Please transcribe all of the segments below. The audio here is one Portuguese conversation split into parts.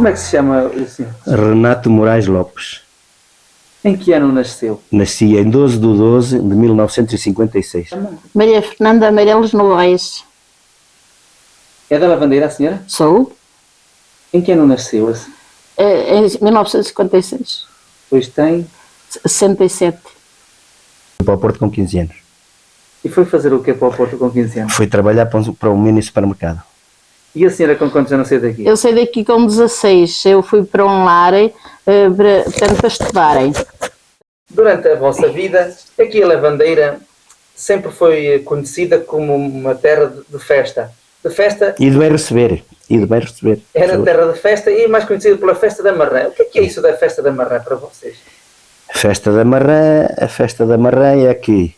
Como é que se chama o senhor? Renato Moraes Lopes. Em que ano nasceu? Nasci em 12/12/1956. Maria Fernanda Meireles Novaes. É da Lavandeira, a senhora? Sou. Em que ano nasceu? Em 1956. Pois tem. 67. Fui para o Porto com 15 anos. E foi fazer o quê para o Porto com 15 anos? Fui trabalhar para um mini supermercado. E a senhora com quantos anos saiu daqui? Eu saí daqui com 16. Eu fui para um lar, para estudarem. Durante a vossa vida, aqui a Lavandeira sempre foi conhecida como uma terra de festa. De festa. E de bem receber. Era terra de festa e mais conhecida pela Festa da Marrã. O que é isso da Festa da Marrã para vocês? A festa da Marrã é que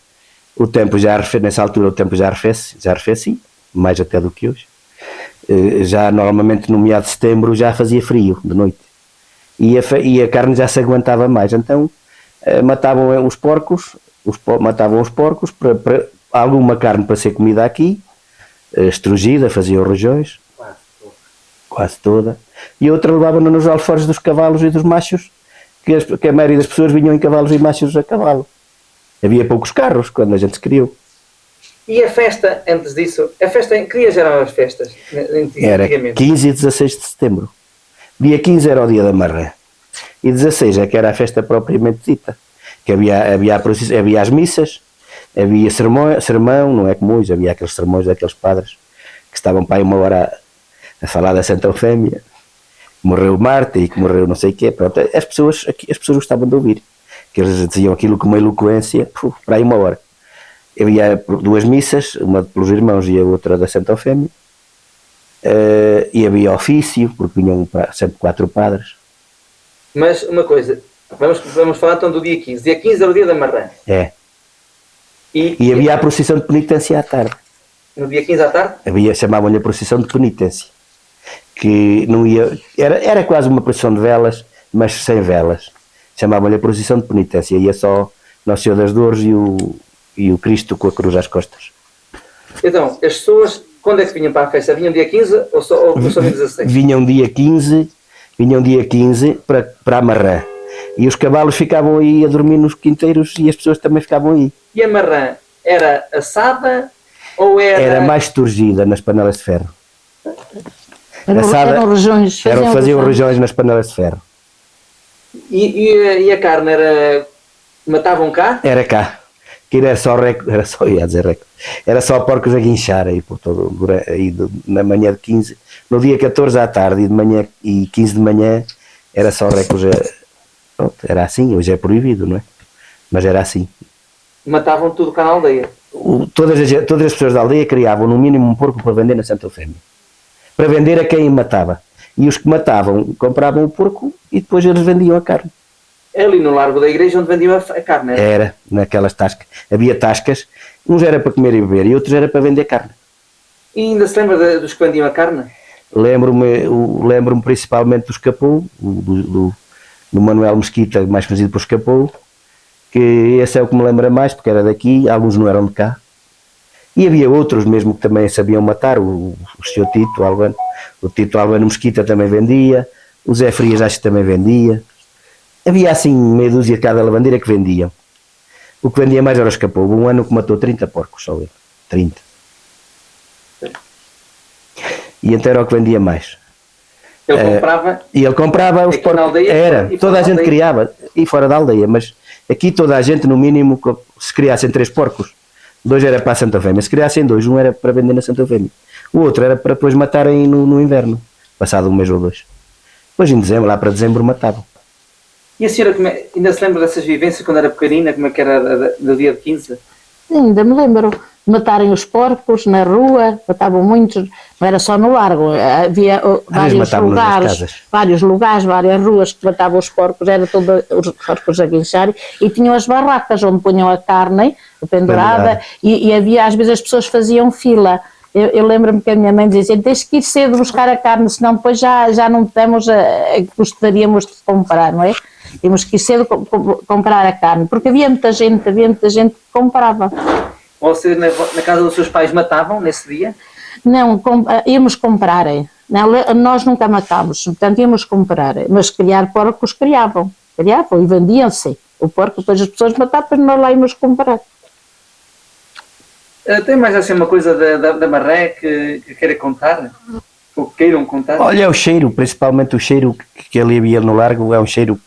o tempo já arrefece, nessa altura o tempo já arrefece, mais até do que hoje. Já normalmente no meado de setembro já fazia frio de noite. E a carne já se aguentava mais. Então matavam os porcos, para alguma carne para ser comida aqui, estrugida, faziam rojões, quase toda, e outra levavam nos alforjes dos cavalos e dos machos, que a maioria das pessoas vinham em cavalos e machos a cavalo. Havia poucos carros quando a gente se criou. E a festa, antes disso, que dias eram as festas? Era 15 e 16 de setembro. Dia 15 era o dia da Marrã. E 16 é que era a festa propriamente dita. Que havia as missas, havia sermão, não é como hoje, havia aqueles sermões daqueles padres que estavam para aí uma hora a falar da Santa Eufémia, que morreu Marta e que morreu não sei o quê. Pronto, as pessoas gostavam de ouvir, que eles diziam aquilo com uma eloquência, para aí uma hora. Havia duas missas, uma pelos irmãos e a outra da Santa Eufémia, e havia ofício, porque vinham sempre 4 padres. Mas uma coisa, vamos falar então do dia 15. Dia 15 era o dia da Marrã. É. E havia a procissão de penitência à tarde. No dia 15 à tarde? Chamavam-lhe a procissão de penitência. Que não ia, era quase uma procissão de velas, mas sem velas. Chamavam-lhe a procissão de penitência. Ia só Nosso Senhor das Dores e o Cristo com a cruz às costas. Então, as pessoas, quando é que vinham para a festa? Vinham dia 15 ou só dia 16? Vinham dia 15 para a Marrã. E os cavalos ficavam aí a dormir nos quinteiros e as pessoas também ficavam aí. E a Marrã era assada ou era... Era mais turgida nas panelas de ferro. Eram rojões. Faziam rojões nas panelas de ferro. E a carne era... Matavam cá? Era cá. Que era só era só porcos a guinchar aí, por todo, aí na manhã de 15. No dia 14 à tarde e 15 de manhã era só recos. Pronto, era assim, hoje é proibido, não é? Mas era assim. Matavam tudo cá na aldeia? Todas as pessoas da aldeia criavam no mínimo um porco para vender na Santa Eufémia. Para vender a quem matava. E os que matavam compravam o porco e depois eles vendiam a carne. Ali no largo da igreja onde vendiam a carne? Era, naquelas tascas. Havia tascas, uns era para comer e beber e outros era para vender carne. E ainda se lembra dos que vendiam a carne? Lembro-me principalmente do Escapou, do Manuel Mesquita, mais conhecido por Escapou, que esse é o que me lembra mais, porque era daqui, alguns não eram de cá. E havia outros mesmo que também sabiam matar, o Sr. Tito Albano, o Tito Albano Mesquita também vendia, o Zé Frias acho que também vendia. Havia assim meia dúzia de cada lavandeira que vendiam. O que vendia mais era o Escapou. Um ano que matou 30 porcos, só ele. 30. E então era o que vendia mais. Ele comprava? E ele comprava os porcos. Aldeia, era, toda a gente criava. E fora da aldeia, mas aqui toda a gente, no mínimo, se criassem 3 porcos, 2 era para a Santa Eufémia. Se criassem 2, um era para vender na Santa Eufémia. O outro era para depois matarem no inverno, passado um mês ou 2. Depois em dezembro, lá para dezembro, matavam. E a senhora ainda se lembra dessas vivências quando era pequenina, como é que era do dia de 15? Ainda me lembro de matarem os porcos na rua, matavam muitos, não era só no largo, havia vários lugares, várias ruas que matavam os porcos, era todos os porcos a guinchar, e tinham as barracas onde punham a carne pendurada, e havia, às vezes as pessoas faziam fila. Eu lembro-me que a minha mãe dizia, tens que ir cedo buscar a carne, senão depois já não temos a que gostaríamos de comprar, não é? Temos que ir cedo comprar a carne, porque havia muita gente que comprava. Vocês na casa dos seus pais matavam nesse dia? Não, íamos comprar. Não, nós nunca matámos, portanto íamos comprar. Mas criar porcos criavam e vendiam-se. O porco, depois as pessoas matavam, depois nós lá íamos comprar. Tem mais assim uma coisa da maré que queira contar? Ou que queiram contar? Olha, o cheiro, principalmente o cheiro que ali havia no largo, é um cheiro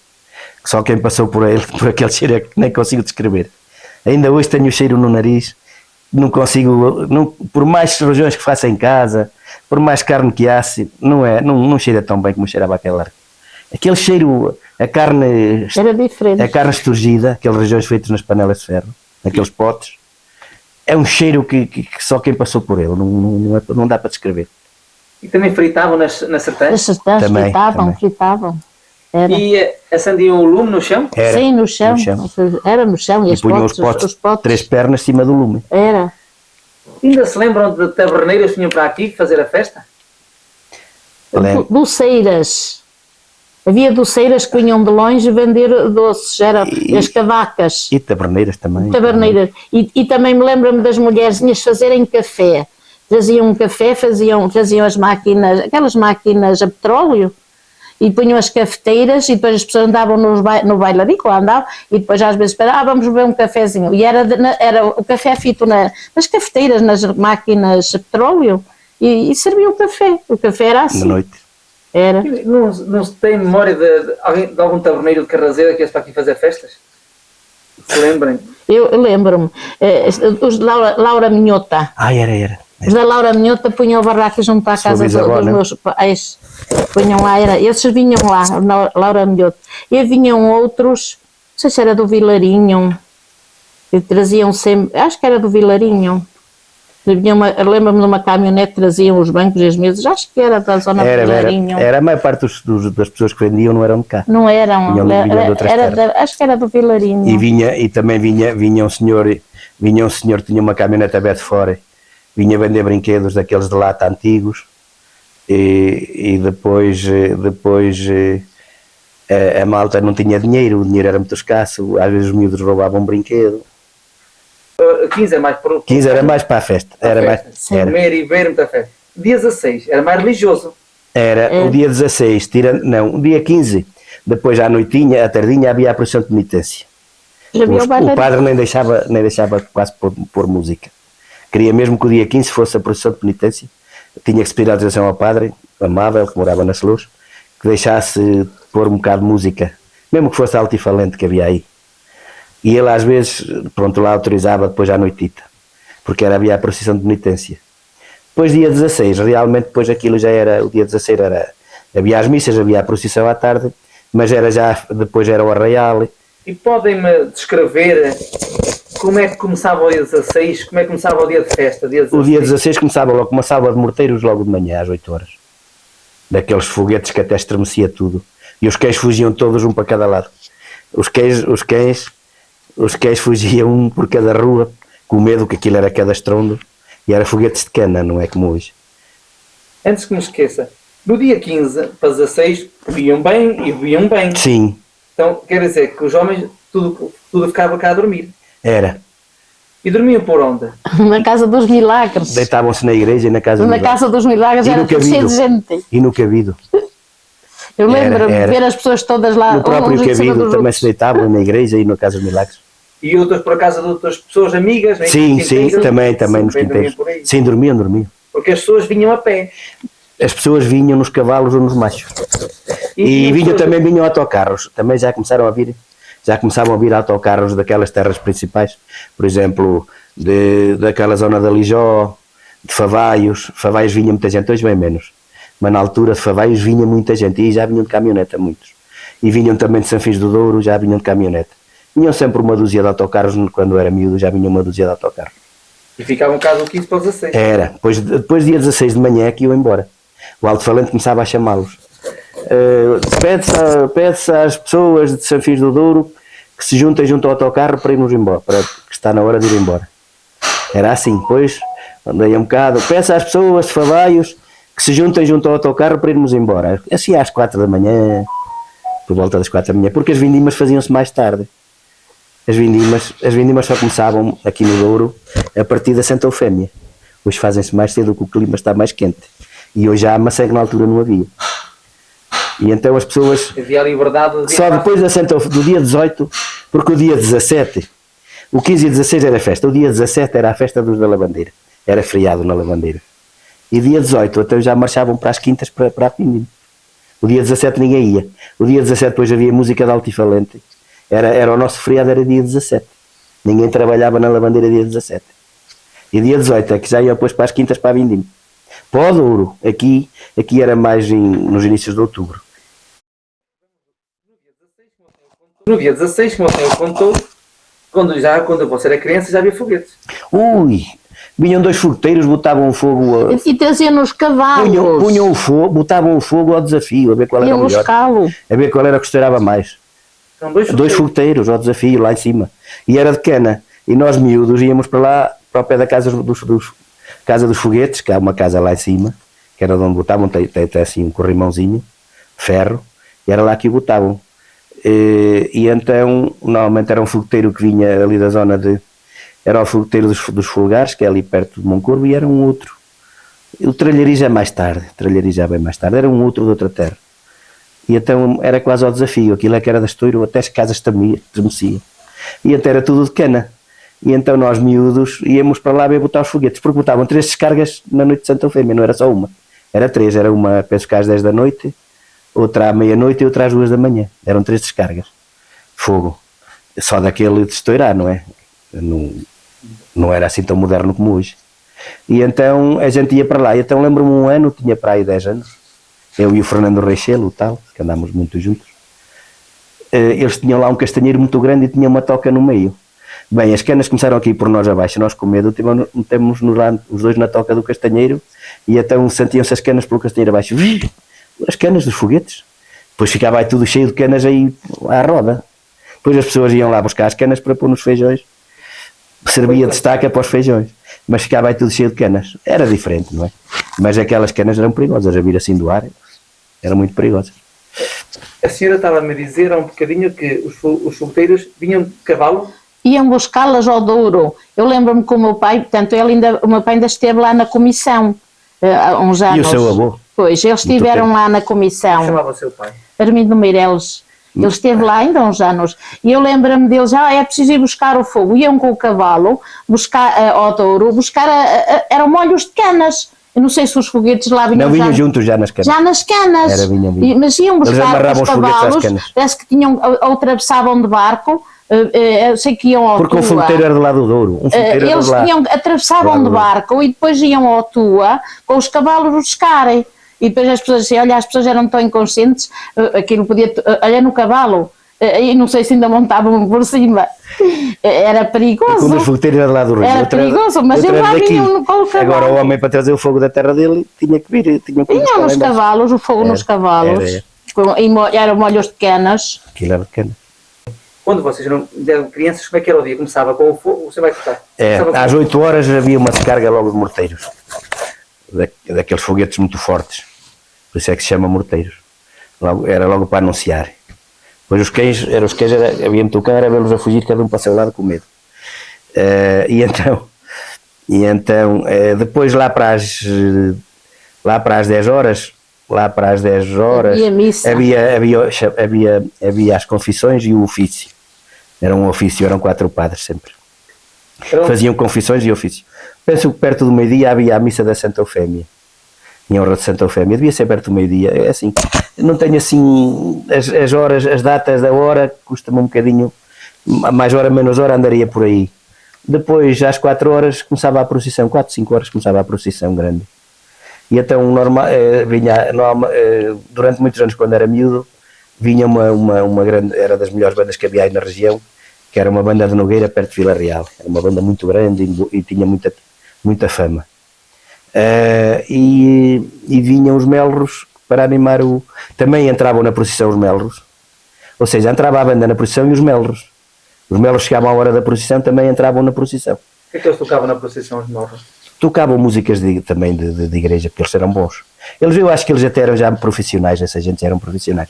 que só quem passou por aquele cheiro é que nem consigo descrever. Ainda hoje tenho o cheiro no nariz, não consigo, por mais rojões que faça em casa, por mais carne que asse, não cheira tão bem como cheirava aquele largo. Aquele cheiro, a carne era diferente. A carne esturgida, aqueles rojões feitos nas panelas de ferro, naqueles potes, é um cheiro que só quem passou por ele, não dá para descrever. E também fritavam nas sertãs? Nas sertãs fritavam. Era. E acendiam o lume no chão? Era, sim, no chão. Era no chão. E punham os potes, 3 pernas em cima do lume. Era. Ainda se lembram de taberneiras que vinham para aqui fazer a festa? Doceiras. Havia doceiras que vinham de longe vender doces, as cavacas. E taberneiras também. Taberneiras. E também me lembro-me das mulherzinhas fazerem café. Traziam um café, traziam as máquinas, aquelas máquinas a petróleo, e punham as cafeteiras, e depois as pessoas andavam no bailarico, lá andavam, e depois às vezes vamos beber um cafezinho. E era o café feito nas cafeteiras, nas máquinas a petróleo, e serviam o café. O café era assim. Na noite. Era. Não se tem memória de algum taberneiro de Carrazeira que ia para aqui fazer festas? Se lembrem? Eu lembro-me. Os de Laura Minhota. Era. Os da Laura Minhota punham barracas junto à casa dos meus pais. Punham lá, esses vinham lá, Laura Minhota. E vinham outros, não sei se era do Vilarinho, que traziam sempre, acho que era do Vilarinho. Lembro-me de uma caminhonete que traziam os bancos e as mesas, acho que era da zona do Vilarinho. Era a maior parte das pessoas que vendiam não eram de cá. Não eram, vinham de outras terras. Acho que era do Vilarinho. E também vinha um senhor, tinha uma caminhonete aberta fora, vinha vender brinquedos daqueles de lata antigos, e depois a malta não tinha dinheiro, o dinheiro era muito escasso, às vezes os miúdos roubavam um brinquedo. 15 é mais para 15 era mais para a festa. Era. Comer e beber muita festa. Dia 16 era mais religioso. O dia 16, o dia 15, depois à noitinha, à tardinha, havia a procissão de penitência. O padre nem deixava quase pôr música. Queria mesmo que o dia 15 fosse a procissão de penitência. Tinha que se pedir autorização ao padre, amável, que morava nas Luz, que deixasse pôr um bocado de música, mesmo que fosse altifalente que havia aí. E ele às vezes, lá autorizava depois à noitita, porque havia a procissão de penitência. Depois dia 16, realmente depois aquilo já era, o dia 16 havia as missas, havia a procissão à tarde, mas depois era o arraial. E podem-me descrever como é que começava o dia 16, como é que começava o dia de festa? O dia 16 começava logo com uma salva de morteiros logo de manhã, às 8 horas. Daqueles foguetes que até estremecia tudo. E os cães fugiam todos um para cada lado. Os cães fugiam um por cada rua, com medo que aquilo era cada estrondo, e era foguetes de cana, não é como hoje. Antes que me esqueça, no dia 15 para 16 comiam bem e bebiam bem. Sim. Então quer dizer que os homens tudo ficava cá a dormir. Era. E dormiam por onde? Na Casa dos Milagres. Deitavam-se na igreja e na Casa dos Milagres era cheio de gente. E no cabido. Eu lembro-me de ver as pessoas todas lá. No próprio cabido também se deitavam na igreja e na Casa dos Milagres. E outras por acaso de outras pessoas amigas? Sim, também nos quinteiros. Sim, dormiam. Porque as pessoas vinham a pé. As pessoas vinham nos cavalos ou nos machos. E também vinham autocarros. Também já começavam a vir autocarros daquelas terras principais. Por exemplo, daquela zona da Lijó, de Favaios. Favaios vinha muita gente, hoje bem menos. Mas na altura de Favaios vinha muita gente e já vinham de caminhoneta muitos. E vinham também de Sanfins do Douro, já vinham de caminhoneta. Vinham sempre uma dúzia de autocarros, quando era miúdo já vinha uma dúzia de autocarros. E ficava um caso o 15 para 16? Era, depois dia 16 de manhã é que iam embora. O alto-falante começava a chamá-los. Pede-se às pessoas de Sanfins do Douro que se juntem junto ao autocarro para irmos embora, para que está na hora de ir embora. Era assim, depois andei um bocado, peço às pessoas de Favaios que se juntem junto ao autocarro para irmos embora. Assim às 4 da manhã, por volta das 4 da manhã, porque as vindimas faziam-se mais tarde. As vindimas só começavam aqui no Douro a partir da Santa Eufémia. Hoje fazem-se mais cedo, que o clima está mais quente. E hoje há maçã que na altura não havia. E então as pessoas... Havia a liberdade de... Só depois do dia 18, porque o dia 17, o 15 e 16 era festa, o dia 17 era a festa dos da Lavandeira. Era feriado na Lavandeira. E dia 18, então já marchavam para as quintas para a Pindinho. O dia 17 ninguém ia. O dia 17 depois havia música de altifalente. Era o nosso feriado, era dia 17. Ninguém trabalhava na Lavandeira dia 17. E dia 18 é que já ia depois para as quintas para a Vindime. Para o Douro, aqui era mais nos inícios de outubro. No dia 16, como o senhor contou, quando você era criança já havia foguetes. Ui! Vinham 2 fogueteiros, botavam fogo... E traziam nos cavalos. Punham o fogo, botavam o fogo ao desafio, a ver qual era o melhor. A ver qual era que esteirava mais. São 2 fogueteiros ao desafio, lá em cima. E era de cana. E nós miúdos íamos para lá, para o pé da casa dos foguetes, que há uma casa lá em cima, que era de onde botavam, tem assim um corrimãozinho, ferro, e era lá que o botavam. E então, normalmente era um fogueteiro que vinha ali da zona de... Era o fogueteiro dos Fulgares, que é ali perto de Moncorvo, e era um outro. O Tralhariz é mais tarde, bem mais tarde, era um outro de outra terra. E então era quase ao desafio, aquilo é que era da estouro, até as casas tremeciam. E até era tudo de cana. E então nós miúdos íamos para lá ver botar os foguetes, porque botavam 3 descargas na noite de Santa Eufémia, não era só uma. Era 3, era uma, penso que às 10 da noite, outra à meia-noite e outra às 2 da manhã. Eram 3 descargas. Fogo. Só daquele de estourar, não é? Não era assim tão moderno como hoje. E então a gente ia para lá. E então lembro-me um ano, tinha para aí 10 anos, eu e o Fernando Reixelo, tal, que andámos muito juntos. Eles tinham lá um castanheiro muito grande e tinha uma toca no meio. Bem, as canas começaram aqui por nós abaixo, nós com medo, metemos-nos lá os 2 na toca do castanheiro e então sentiam-se as canas pelo castanheiro abaixo. As canas dos foguetes. Depois ficava aí tudo cheio de canas aí à roda. Depois as pessoas iam lá buscar as canas para pôr nos feijões. Servia de estaca para os feijões. Mas ficava aí tudo cheio de canas. Era diferente, não é? Mas aquelas canas eram perigosas, a vir assim do ar. Eram muito perigosas. A senhora estava-me a dizer há um bocadinho que os fogueteiros vinham de cavalo? Iam buscá-las ao Douro. Eu lembro-me que o meu pai, portanto, o meu pai ainda esteve lá na comissão há uns anos. E o seu avô? Pois, eles estiveram lá na comissão. Como chamava o seu pai? Armindo Meireles. Ele esteve lá ainda há uns anos. E eu lembro-me deles, é preciso ir buscar o fogo. Iam com o cavalo, buscar ao Douro, eram molhos de canas. Eu não sei se os foguetes lá vinham. Não, vinham juntos já nas canas. Já nas canas. Era, vinham. Mas iam buscar os cavalos, parece que tinham, ou atravessavam de barco. Eu sei que iam ao Porque Tua. o fogueteiro era do lado do Douro. Eles atravessavam de barco e depois iam ao Tua com os cavalos buscarem. E depois as pessoas diziam, olha, as pessoas eram tão inconscientes, aquilo podia, olha no cavalo, e não sei se ainda montavam por cima. Era perigoso. Quando os fogueteiros eram lá do Rio. Era perigoso, mas eles lá vinham com o cavalo. Agora o homem para trazer o fogo da terra dele tinha que vir. Vinham nos cavalos, o fogo nos cavalos. E eram molhos de canas. Aquilo era de canas. Quando vocês eram crianças, como é que era o dia? Começava com o fogo, você vai cortar? Às 8 horas havia uma descarga logo de morteiros. Daqueles foguetes muito fortes. Por isso é que se chama morteiros. Era logo para anunciar. Depois os cães havia muito cão, era vê-los a fugir, cada um para o seu lado com medo. E então depois lá para as 10 horas, havia as confissões e o ofício. Era um ofício, eram 4 padres sempre. Faziam confissões e ofício. Penso que perto do meio-dia havia a missa da Santa Eufémia, em honra de Santa Eufémia. Devia ser perto do meio-dia. É assim, não tenho assim as horas, as datas da hora, custa-me um bocadinho, mais hora, menos hora, andaria por aí. Depois, às 4 horas, começava a procissão, 4, 5 horas começava a procissão grande. E então, durante muitos anos, quando era miúdo, vinha uma grande, era das melhores bandas que havia aí na região, que era uma banda de Nogueira, perto de Vila Real. Era uma banda muito grande e tinha muita fama. E vinham os melros para animar Também entravam na procissão os melros. Ou seja, entrava a banda na procissão e os melros. Os melros chegavam à hora da procissão, também entravam na procissão. O que é que eles tocavam na procissão, os melros? Tocavam músicas também de igreja, porque eles eram bons. Eu acho que eles até eram já profissionais, essa gente eram profissionais.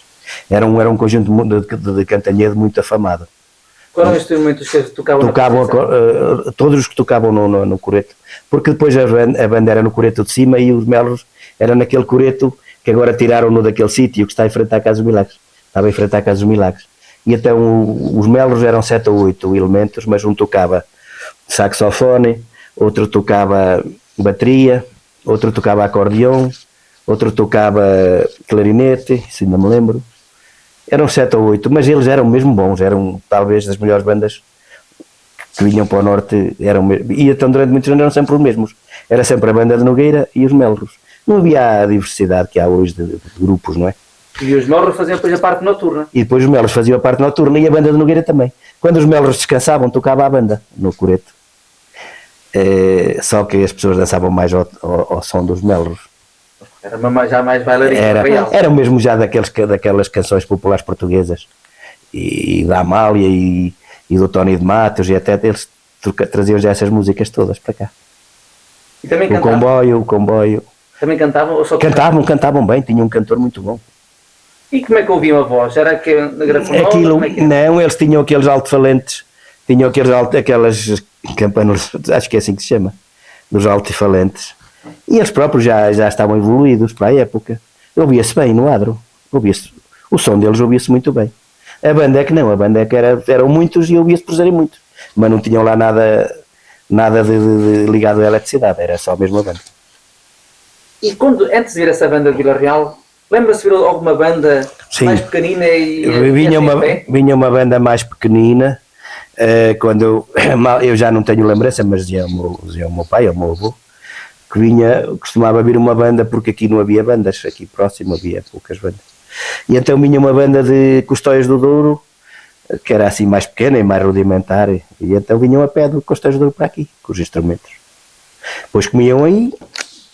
Era um conjunto de cantanhedo muito afamado. Quais eram os instrumentos que tocavam? Todos os que tocavam no coreto, porque depois a banda era no coreto de cima e os melros era naquele coreto que agora tiraram-no daquele sítio que está em frente à Casa dos Milagres. Estava em frente à Casa dos Milagres. E então os melros eram 7 ou 8 elementos, mas um tocava saxofone, outro tocava bateria, outro tocava acordeão, outro tocava clarinete, isso ainda me lembro. Eram 7 ou 8, mas eles eram mesmo bons, eram talvez das melhores bandas que vinham para o norte, e então durante muitos anos eram sempre os mesmos. Era sempre a banda de Nogueira e os melros. Não havia a diversidade que há hoje de grupos, não é? E os melros faziam depois a parte noturna. E depois os melros faziam a parte noturna e a banda de Nogueira também. Quando os melros descansavam, tocava a banda no coreto. Só que as pessoas dançavam mais ao som dos melros. Era já mais bailarina. Era mesmo já daquelas canções populares portuguesas. E da Amália e do Tony de Matos, e até eles traziam já essas músicas todas para cá. E também o comboio. Também cantavam? Ou só cantavam bem, tinham um cantor muito bom. E como é que ouviam a voz? Era que na grafonola? Não, eles tinham aqueles alto-falantes, tinham aquelas campanas, acho que é assim que se chama, dos alto-falantes. E eles próprios já estavam evoluídos para a época. Ouvia-se bem no adro, o som deles ouvia-se muito bem. A banda é que não, a banda é que eram muitos e ouvia-se por serem muitos, mas não tinham lá nada de ligado à eletricidade, era só a mesma banda. E antes de vir essa banda de Vila Real, lembra-se de alguma banda mais pequenina vinha uma banda mais pequenina, quando eu já não tenho lembrança, mas dizia o meu pai, o meu avô, que costumava vir uma banda, porque aqui não havia bandas, aqui próximo havia poucas bandas. E então vinha uma banda de Custóias do Douro, que era assim mais pequena e mais rudimentar, e então vinham a pé de Custóias do Douro para aqui, com os instrumentos. Depois comiam aí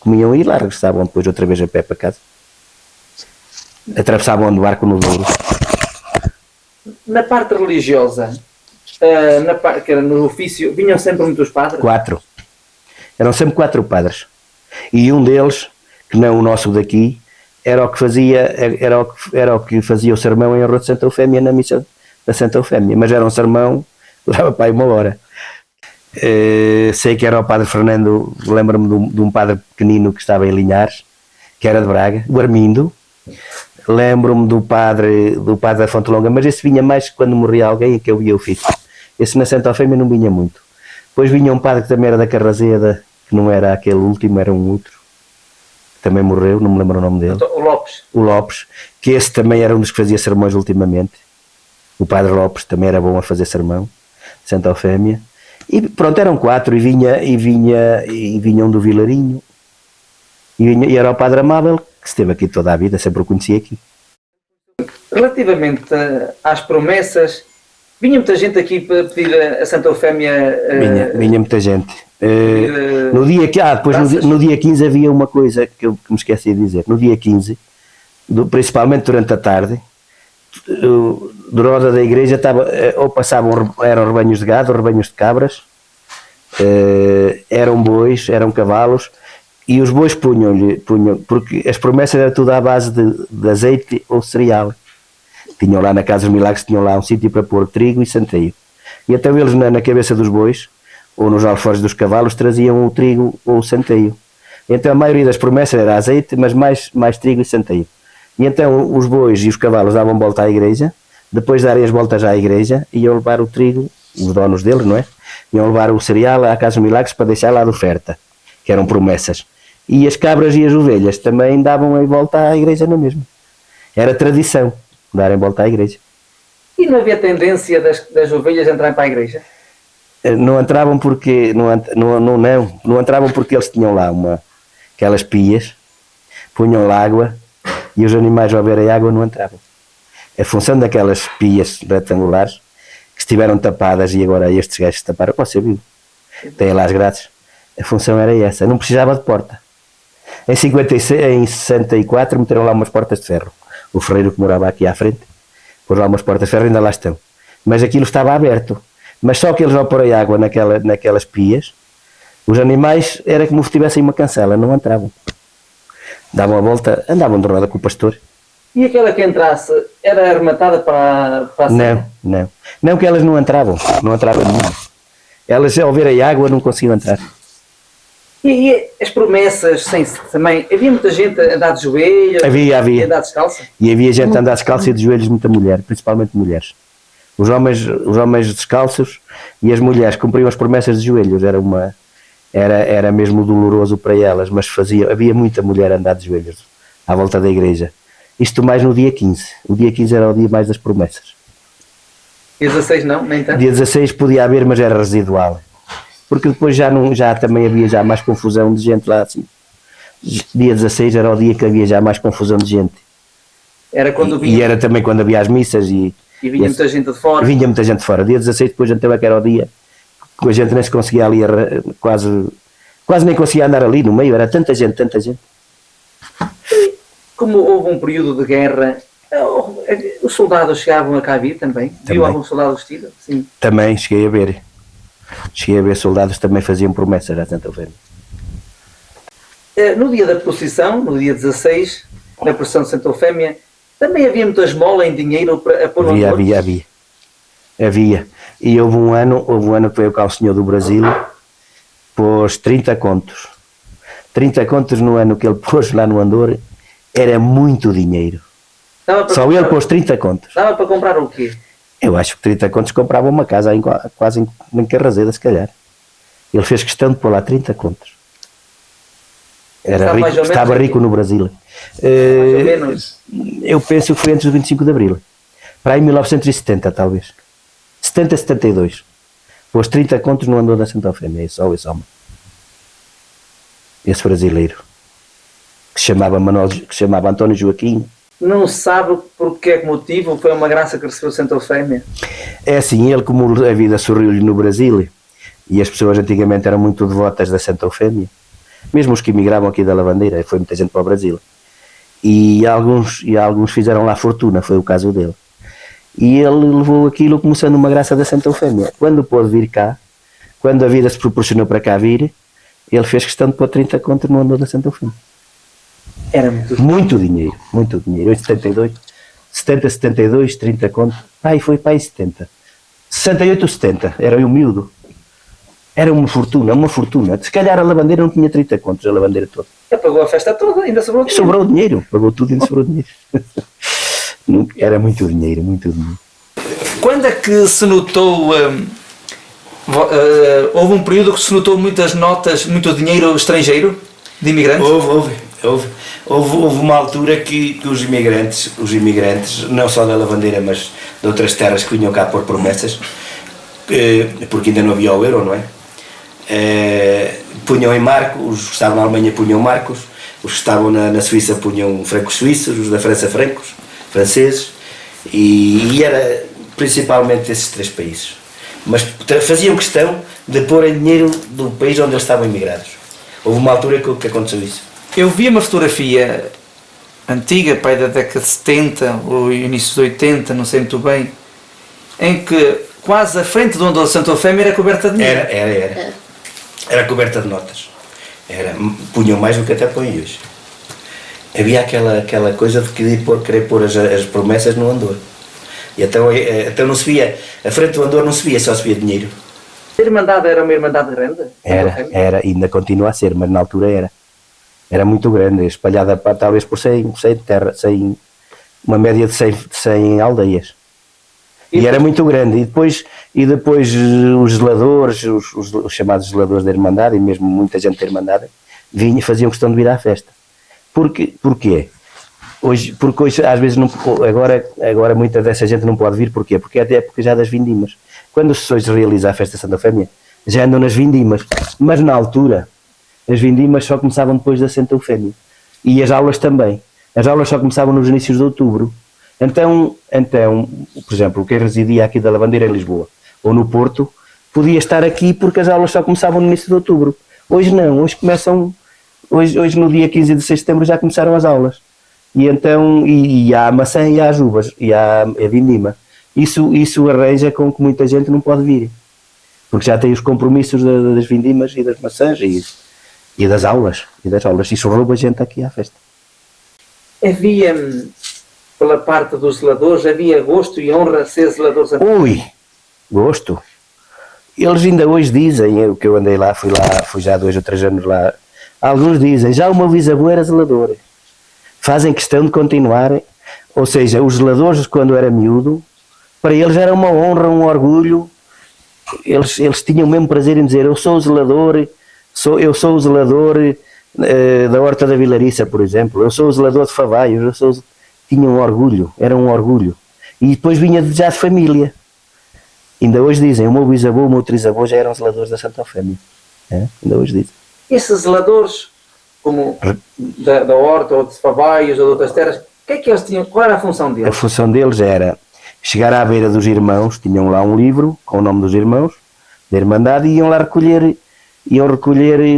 e lá regressavam depois outra vez a pé para casa. Atravessavam do barco no Douro. Na parte religiosa, que era no ofício, vinham sempre muitos padres? 4. Eram sempre 4 padres. E um deles, que não o nosso daqui, era o que fazia o sermão em honra de Santa Eufémia na missa da Santa Eufémia. Mas era um sermão, durava para aí 1 hora. Sei que era o padre Fernando, lembro-me de um padre pequenino que estava em Linhares, que era de Braga, o Armindo. Lembro-me do padre da Fonte Longa, mas esse vinha mais quando morria alguém, que eu via o ofício. Esse na Santa Eufémia não vinha muito. Depois vinha um padre que também era da Carrazeda, que não era aquele último, era um outro, que também morreu, não me lembro o nome dele. O Lopes, que esse também era um dos que fazia sermões ultimamente. O padre Lopes também era bom a fazer sermão, Santa Eufémia. E pronto, eram 4, e vinha um do Vilarinho, e era o padre Amável, que esteve aqui toda a vida, sempre o conheci aqui. Relativamente às promessas, vinha muita gente aqui para pedir a Santa Eufémia? Vinha muita gente. No dia 15 havia uma coisa que me esqueci de dizer. No dia 15, principalmente durante a tarde, do roda da igreja eram rebanhos de gado, rebanhos de cabras, eram bois, eram cavalos, e os bois punham, porque as promessas eram tudo à base de azeite ou cereal. Tinham lá na Casa dos Milagres, tinham lá um sítio para pôr trigo e centeio. E então eles na cabeça dos bois, ou nos alforjes dos cavalos, traziam o trigo ou o centeio. Então a maioria das promessas era azeite, mas mais trigo e centeio. E então os bois e os cavalos davam volta à igreja, depois de darem as voltas à igreja, iam levar o trigo, os donos deles, não é? Iam levar o cereal à Casa dos Milagres para deixar lá de oferta, que eram promessas. E as cabras e as ovelhas também davam a volta à igreja na mesma. Era tradição, darem volta à igreja. E não havia tendência das ovelhas entrarem para a igreja? Não entravam porque não entravam porque eles tinham lá aquelas pias, punham lá água, e os animais ao verem água não entravam. A função daquelas pias retangulares que estiveram tapadas, e agora estes gajos taparam, você viu, têm lá as grades, a função era essa, não precisava de porta. Em 64 meteram lá umas portas de ferro. O ferreiro que morava aqui à frente pôs lá umas portas de ferro, ainda lá estão. Mas aquilo estava aberto. Mas só que eles ao porem água naquelas pias, os animais era como se tivessem uma cancela, não entravam. Davam a volta, andavam de roda com o pastor. E aquela que entrasse era arrematada para a serra? Não que elas não entravam nenhuma. Elas, ao ver a água, não conseguiam entrar. E as promessas, também, havia muita gente a andar de joelhos? Havia. A andar descalça? E havia gente a andar descalça e de joelhos, muita mulher, principalmente mulheres. Os homens descalços e as mulheres cumpriam as promessas de joelhos, era mesmo doloroso para elas, mas havia muita mulher a andar de joelhos à volta da igreja. Isto mais no dia 15. O dia 15 era o dia mais das promessas. Dia 16 não? Nem tanto? Dia 16 podia haver, mas era residual. Porque depois já também havia já mais confusão de gente lá assim. Dia 16 era o dia que havia já mais confusão de gente. Era quando e era também quando havia as missas e vinha muita gente de fora. Vinha muita gente de fora. Dia 16 depois então é que era o dia que a gente nem se conseguia ali, quase nem conseguia andar ali no meio, era tanta gente. Como houve um período de guerra, os soldados chegavam a cá vir também? Viu algum soldado vestido? Sim. Também cheguei a ver soldados também faziam promessas à Santa Eufémia. No dia da procissão, no dia 16, na procissão de Santa Eufémia, também havia muita esmola em dinheiro para pôr no Havia. E houve um ano que veio cá o senhor do Brasil, pôs 30 contos. 30 contos no ano que ele pôs lá no Andor, era muito dinheiro. Só ele pôs 30 contos. Dava para comprar o quê? Eu acho que 30 contos comprava uma casa quase em Carraseda, se calhar. Ele fez questão de pôr lá 30 contos. Estava rico no Brasil. Mais ou menos. Eu penso que foi antes do 25 de Abril. Para aí 1970, talvez. 70, 72. Pôs 30 contos no Andor da Santa Eufémia. Esse homem. Esse brasileiro. Que se chamava António Joaquim. Não sabe por que motivo foi uma graça que recebeu Santa Eufémia? É assim, ele como a vida sorriu-lhe no Brasil, e as pessoas antigamente eram muito devotas da Santa Eufémia, mesmo os que emigravam aqui da Lavandeira, foi muita gente para o Brasil, e alguns fizeram lá fortuna, foi o caso dele. E ele levou aquilo como sendo uma graça da Santa Eufémia. Quando pôde vir cá, quando a vida se proporcionou para cá vir, ele fez questão de pôr 30 contos no Andor da Santa Eufémia. Era muito dinheiro. 72, 30 contos. Foi para aí 70. 68, 70. Era um miúdo. Era uma fortuna. Se calhar a lavandeira não tinha 30 contos, a lavandeira toda. Pagou a festa toda, ainda sobrou dinheiro. Sobrou dinheiro. Pagou tudo e ainda sobrou dinheiro. Era muito dinheiro. Quando é que se notou... houve um período que se notou muitas notas, muito dinheiro estrangeiro de imigrantes? Houve uma altura que os imigrantes, não só da Lavandeira, mas de outras terras que vinham cá por promessas, porque ainda não havia o euro, não é? Punham em marcos, os que estavam na Alemanha punham marcos, os que estavam na Suíça punham francos suíços, os da França francos, franceses, e era principalmente esses três países. Mas faziam questão de pôr em dinheiro do país onde eles estavam imigrados. Houve uma altura que aconteceu isso. Eu vi uma fotografia antiga, pai, da década de 70 ou início de 80, não sei muito bem, em que quase a frente de onde a Santa Eufémia era coberta de dinheiro. Era coberta de notas. Punham mais do que até põem hoje. Havia aquela coisa de querer pôr as promessas no Andor. E então não se via, a frente do Andor não se via, só se via dinheiro. A Irmandade era uma Irmandade grande? Era, ainda continua a ser, mas na altura era. Era muito grande, espalhada talvez por 100 terra, uma média de 100 aldeias. E era muito grande. E depois os zeladores, os chamados zeladores da Irmandade, e mesmo muita gente da Irmandade, faziam questão de vir à festa. Porquê? Porque hoje às vezes agora muita dessa gente não pode vir. Porquê? Porque é até a época já das vindimas. Quando se hoje realiza a festa de Santa Eufémia, já andam nas vindimas. Mas na altura, as vindimas só começavam depois da Santa Eufémia. E as aulas também. As aulas só começavam nos inícios de outubro. Então, por exemplo, quem residia aqui da Lavandeira em Lisboa ou no Porto, podia estar aqui porque as aulas só começavam no início de outubro. Hoje não, hoje no dia 15 de setembro já começaram as aulas. E então, e há a maçã e há as uvas, e há a vindima. Isso arranja com que muita gente não pode vir. Porque já tem os compromissos das vindimas e das maçãs e das aulas. Isso rouba a gente aqui à festa. Havia pela parte dos zeladores, havia gosto e honra ser zelador Santo Ofémio? Ui, gosto. Eles ainda hoje dizem, o que eu andei lá, fui já 2 ou 3 anos lá, alguns dizem, já o meu bisavô era zelador. Fazem questão de continuar, ou seja, os zeladores quando era miúdo, para eles era uma honra, um orgulho, eles tinham o mesmo prazer em dizer, eu sou o zelador, eu sou o zelador da Horta da Vilariça, por exemplo, eu sou o zelador de Favaios, tinham orgulho, era um orgulho. E depois vinha já de família. Ainda hoje dizem, o meu bisavô, o meu trisavô já eram zeladores da Santa Ofémia. Ainda hoje dizem. Esses zeladores, como da Horta ou de Favaios ou de outras terras, o que é que eles tinham? Qual era a função deles? A função deles era chegar à beira dos irmãos, tinham lá um livro com o nome dos irmãos, da Irmandade, e iam lá recolher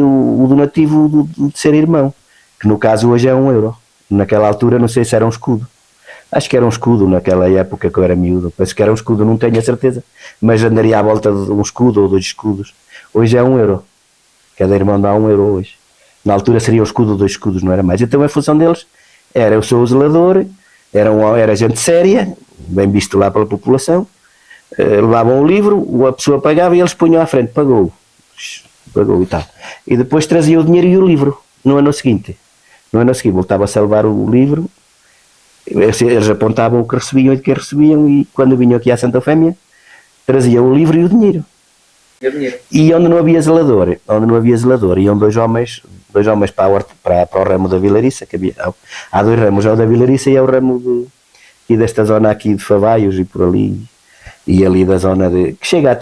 o donativo de ser irmão, que no caso hoje é €1. Naquela altura não sei se era um escudo. Acho que era um escudo naquela época que eu era miúdo. Penso que era um escudo, não tenho a certeza. Mas andaria à volta de um escudo ou 2 escudos. Hoje é €1. Cada irmão dá €1 hoje. Na altura seria um escudo ou 2 escudos, não era mais. Então a função deles era, eu sou o zelador, era gente séria, bem visto lá pela população, levavam o livro, a pessoa pagava e eles punham à frente, pagou e tal. E depois trazia o dinheiro e o livro, no ano seguinte. No ano seguinte voltava-se a levar o livro. Eles apontavam o que recebiam e de que recebiam, e quando vinham aqui à Santa Ofémia traziam o livro e o dinheiro. E onde não havia zelador, iam dois homens para o ramo da Vilariça, que há 2 ramos, é o da Vilariça e é o ramo aqui desta zona aqui de Favaios e por ali, e ali da zona que chega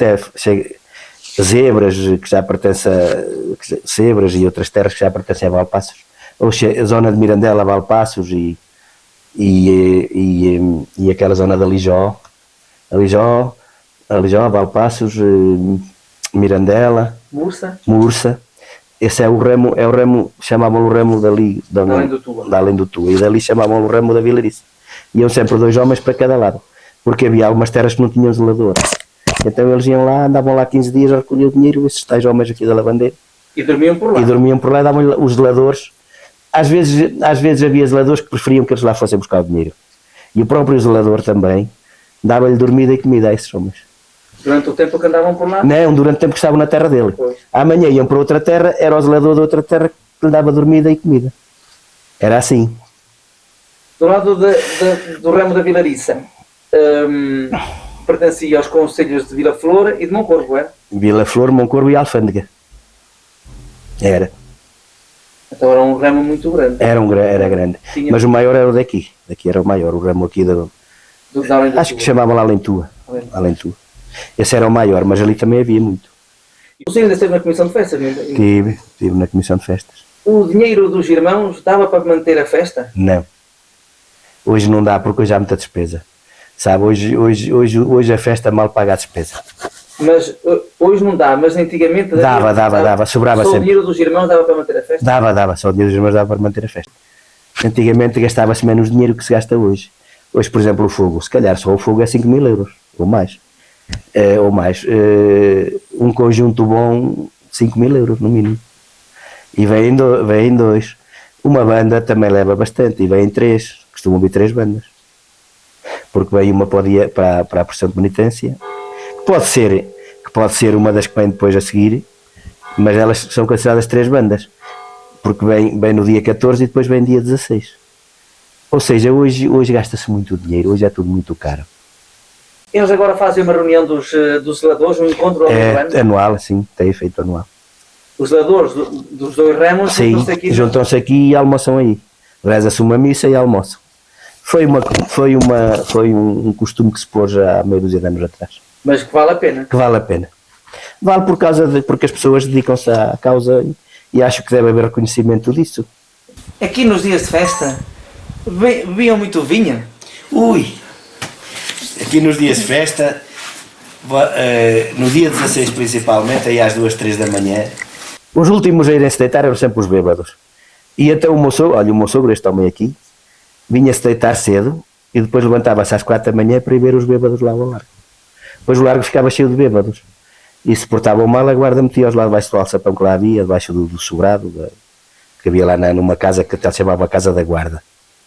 Zebras, que já pertence a Zebras e outras terras que já pertencem a Valpaços, ou a zona de Mirandela, Valpaços e aquela zona da Lijó, Valpaços, Mirandela, Mursa. Esse é o ramo, chamavam o ramo dali, da Além do Tua, e dali chamavam o ramo da Vilariça. Iam sempre 2 homens para cada lado, porque havia algumas terras que não tinham zelador. Então eles iam lá, andavam lá 15 dias a recolher o dinheiro, esses tais homens aqui da lavandeira. E dormiam por lá? Davam os zeladores. Às vezes havia zeladores que preferiam que eles lá fossem buscar o dinheiro. E o próprio zelador também dava-lhe dormida e comida a esses homens. Durante o tempo que andavam por lá? Não, durante o tempo que estavam na terra dele. Pois. Amanhã iam para outra terra, era o zelador de outra terra que lhe dava dormida e comida. Era assim. Do lado do ramo da Vilariça, pertencia aos concelhos de Vila Flor e de Moncorvo, era? Vila Flor, Moncorvo e Alfândega. Era. Então era um ramo muito grande. Era grande. Mas o maior era o daqui. Daqui era o maior, o ramo aqui acho que chamavam lá Além Tua. Esse era o maior, mas ali também havia muito. E você ainda esteve na Comissão de Festas? Estive na Comissão de Festas. O dinheiro dos irmãos dava para manter a festa? Não. Hoje não dá, porque hoje há muita despesa. Sabe, hoje a festa mal paga a despesa. Mas hoje não dá, mas antigamente... Dava, sobrava sempre. Só o dinheiro dos irmãos dava para manter a festa? Dava, só o dinheiro dos irmãos dava para manter a festa. Antigamente gastava-se menos dinheiro que se gasta hoje. Hoje, por exemplo, o fogo, se calhar só o fogo é 5.000 euros, ou mais. Um conjunto bom, 5.000 euros no mínimo. E vêm 2. Uma banda também leva bastante, e vêm 3, costumam vir 3 bandas. Porque vem uma para a pressão de penitência, que pode ser uma das que vem depois a seguir, mas elas são consideradas 3 bandas, porque vem no dia 14 e depois vem dia 16. Ou seja, hoje gasta-se muito dinheiro, hoje é tudo muito caro. Eles agora fazem uma reunião dos zeladores, um encontro ao longo do ano? Anual, sim, tem efeito anual. Os zeladores dos 2 ramos juntam-se aqui e almoçam aí. Reza-se uma missa e almoçam. Foi um costume que se pôs há meia dúzia de anos atrás. Mas que vale a pena? Que vale a pena. Vale porque as pessoas dedicam-se à causa e acho que deve haver reconhecimento disso. Aqui nos dias de festa, bebiam muito vinho? Ui! Aqui nos dias de festa, no dia 16 principalmente, aí às 2, 3 da manhã, os últimos a irem se deitar eram sempre os bêbados. E até o meu sogro, este homem aqui, vinha-se deitar cedo e depois levantava-se às 4 da manhã para ir ver os bêbados lá ao largo. Depois o largo ficava cheio de bêbados. E se portavam mal, a guarda metia-os lá debaixo do alçapão que lá havia, debaixo do sobrado, que havia lá numa casa que até se chamava a Casa da Guarda.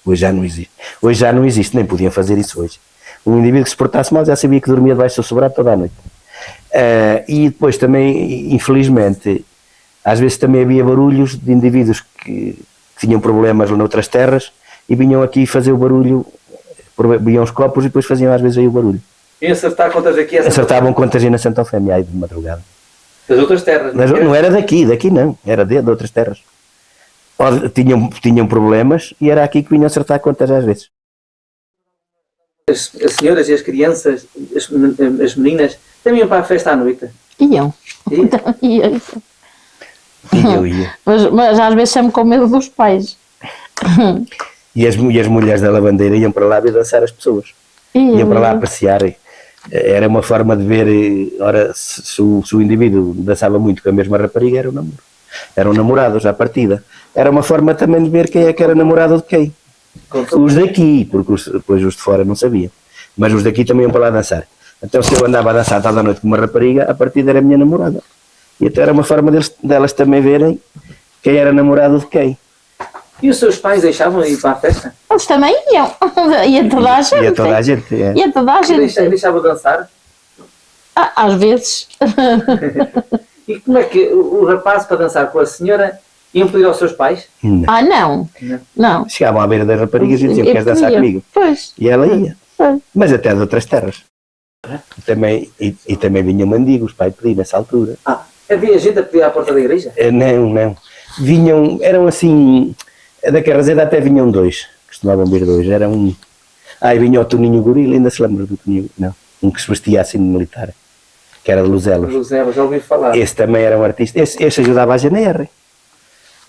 Hoje já não existe. Hoje já não existe, nem podiam fazer isso hoje. Um indivíduo que se portasse mal já sabia que dormia debaixo do sobrado toda a noite. E depois também, infelizmente, às vezes também havia barulhos de indivíduos que tinham problemas noutras terras e vinham aqui fazer o barulho, vinham os copos e depois faziam às vezes aí o barulho. E acertar contas aqui? Acertavam contas aí na Santa Eufémia, aí de madrugada. Das outras terras? Mas não era daqui não, era de outras terras. Tinham problemas e era aqui que vinham acertar contas às vezes. As senhoras e as crianças, as meninas, também iam para a festa à noite? Iam. Iam. Eu ia. Mas às vezes sempre com medo dos pais. E as mulheres da lavandeira iam para lá ver dançar as pessoas. Iam para lá passear. Era uma forma de ver, ora, se o indivíduo dançava muito com a mesma rapariga, era um namoro. Eram namorados à partida. Era uma forma também de ver quem é que era namorado de quem. Os daqui, porque depois os de fora não sabiam. Mas os daqui também iam para lá dançar. Então se eu andava a dançar toda a noite com uma rapariga, a partida era a minha namorada. E até era uma forma delas também verem quem era namorado de quem. E os seus pais deixavam ir para a festa? Eles também iam. Ia toda a gente. Ia toda a gente. É. Ia toda a gente. Deixavam dançar? Às vezes. E como é que o rapaz para dançar com a senhora iam pedir aos seus pais? Não. Não. Chegavam à beira das raparigas e diziam: queres dançar comigo? Pois. E ela ia. Pois. Mas até de outras terras. E também vinham mendigos para pedir nessa altura. Havia gente a pedir à porta da igreja? Não. Vinham, eram assim, da Carraseda até vinham dois, costumavam vir dois, era um... e vinha o Toninho Gorila, ainda se lembra do Toninho? Não, um que se vestia assim de militar, que era de Luzelos. Luzelos, já ouvi falar. Esse também era um artista, esse ajudava a GNR.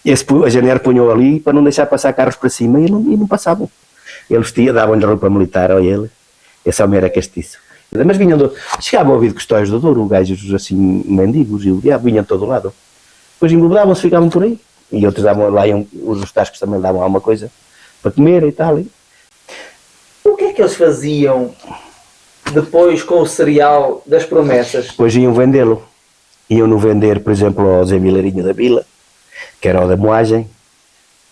A GNR punhou ali para não deixar passar carros para cima e não passavam. Ele vestia, davam-lhe roupa militar, olha ele, esse homem era castiço. Mas vinham, chegava a ouvir de Custóios do Douro, gajos assim, mendigos, e o diabo, vinham de todo lado. Depois embebedavam-se, ficavam por aí. E outros davam lá, os tascos também davam alguma coisa para comer e tal. O que é que eles faziam depois com o cereal das promessas? Depois iam vendê-lo. Iam-no vender, por exemplo, ao Zé Vilarinho da Vila, que era o da moagem,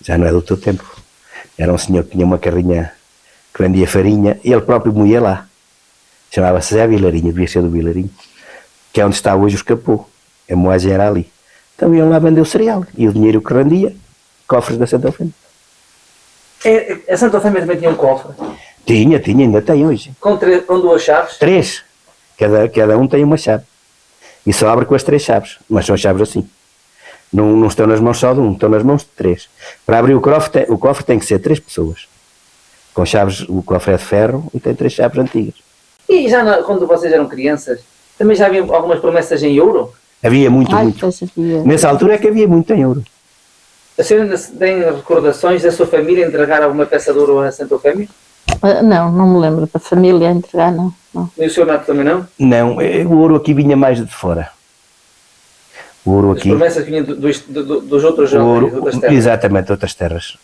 já não é do teu tempo. Era um senhor que tinha uma carrinha que vendia farinha, e ele próprio moía lá. Chamava-se Zé Vilarinho, devia ser do Vilarinho, que é onde está hoje o escapou. A moagem era ali. Então iam lá vender o cereal. E o dinheiro que rendia, cofres da Santa Eufémia. A Santa Eufémia também tinha um cofre? Tinha, ainda tem hoje. Com 2 chaves? 3. Cada um tem uma chave. E só abre com as 3 chaves. Mas são chaves assim. Não estão nas mãos só de um, estão nas mãos de 3. Para abrir o cofre tem que ser 3 pessoas. Com chaves, o cofre é de ferro e tem 3 chaves antigas. E já quando vocês eram crianças, também já havia algumas promessas em ouro? Havia muito. Nessa altura é que havia muito em ouro. A senhora tem recordações da sua família entregar alguma peça de ouro à Santa Eufémia? Não me lembro da família entregar, não. E o senhor Nato também não? Não, o ouro aqui vinha mais de fora. O ouro aqui... As promessas vinham dos outros jovens, de outras terras? Exatamente, outras terras.